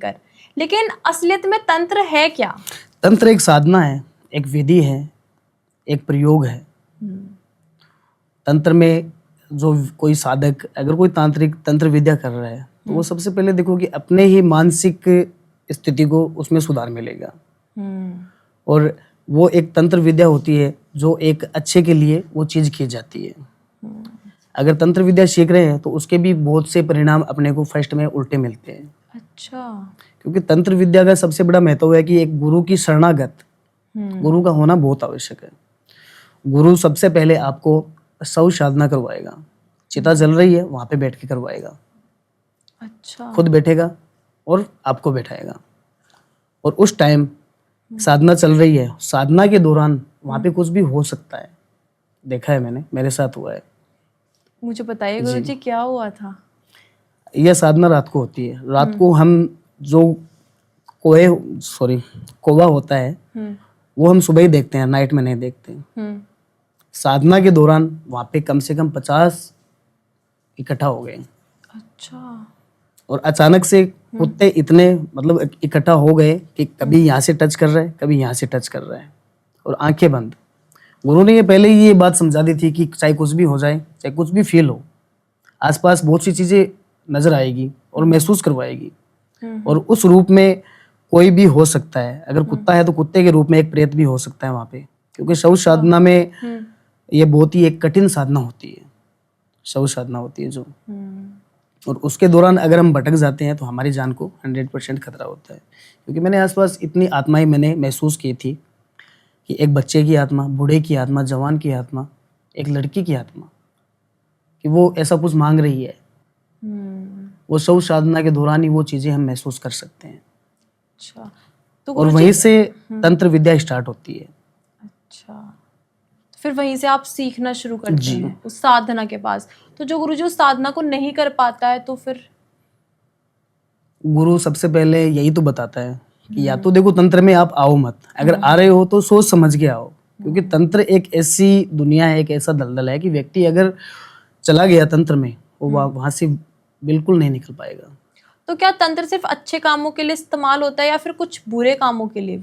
कर, लेकिन असलियत में तंत्र है क्या? तंत्र एक साधना है, एक विधि है, एक प्रयोग है। तंत्र में जो कोई साधक अगर कोई तांत्रिक तंत्र विद्या कर रहा है तो वो सबसे पहले देखो कि अपने ही मानसिक स्थिति को उसमें सुधार मिलेगा। और वो एक तंत्र विद्या होती है जो एक अच्छे के लिए वो चीज की जाती है। अगर तंत्र विद्या सीख रहे हैं तो उसके भी बहुत से परिणाम अपने को फर्स्ट में उल्टे मिलते हैं। अच्छा। क्योंकि तंत्र विद्या का सबसे बड़ा महत्व है कि एक गुरु की शरणागत, गुरु का होना बहुत आवश्यक है। गुरु सबसे पहले आपको सौ साधना करवाएगा, चिता जल रही है वहां पे बैठ के करवाएगा। अच्छा। खुद बैठेगा और आपको बैठाएगा, और उस टाइम साधना चल रही है, साधना के दौरान वहां पे कुछ भी हो सकता है। देखा है मैंने, मेरे साथ हुआ है। मुझे बताइए गुरुजी क्या हुआ था? यह साधना रात को होती है। रात को हम जो कौवा होता है वो हम सुबह ही देखते हैं, नाइट में नहीं देखते। साधना के दौरान वहां पे कम से कम 50 इकट्ठा हो गए। अच्छा। और अचानक से कुत्ते इतने मतलब इकट्ठा हो गए कि कभी यहाँ से टच कर रहा है, कभी यहाँ से टच कर रहा है, और आंखें बंद। गुरु ने ये पहले ही ये बात समझा दी थी कि चाहे कुछ भी हो जाए, चाहे कुछ भी फील हो, आसपास बहुत सी चीजें नजर आएगी और महसूस करवाएगी। और उस रूप में कोई भी हो सकता है। अगर कुत्ता है तो कुत्ते के रूप में एक प्रेत भी हो सकता है वहां पे। क्योंकि शव साधना में ये बहुत ही एक कठिन साधना होती है, शव साधना होती है जो। और उसके दौरान अगर हम भटक जाते हैं तो हमारी जान को 100% खतरा होता है। क्योंकि मैंने आसपास इतनी आत्माएं मैंने महसूस की थी कि एक बच्चे की आत्मा, बूढ़े की आत्मा, जवान की आत्मा, एक लड़की की आत्मा, कि वो ऐसा कुछ मांग रही है। वो शव साधना के दौरान ही वो चीजें हम महसूस कर सकते हैं। अच्छा। तो और वहीं से तंत्र विद्या स्टार्ट होती है। अच्छा, तो फिर वहीं से आप सीखना शुरू करते हैं उस साधना के पास। तो जो गुरुजी उस साधना को नहीं कर पाता है तो फिर गुरु सबसे पहले यही तो बताता है कि या तो देखो तंत्र में आप आओ मत, अगर आ रहे हो तो सोच समझ के आओ। क्योंकि तंत्र एक ऐसी दुनिया है, एक ऐसा दलदल है कि व्यक्ति अगर चला गया तंत्र में वो वहां से बिल्कुल नहीं निकल पाएगा। तो क्या तंत्र सिर्फ अच्छे कामों के लिए इस्तेमाल होता है या फिर कुछ बुरे कामों के लिए?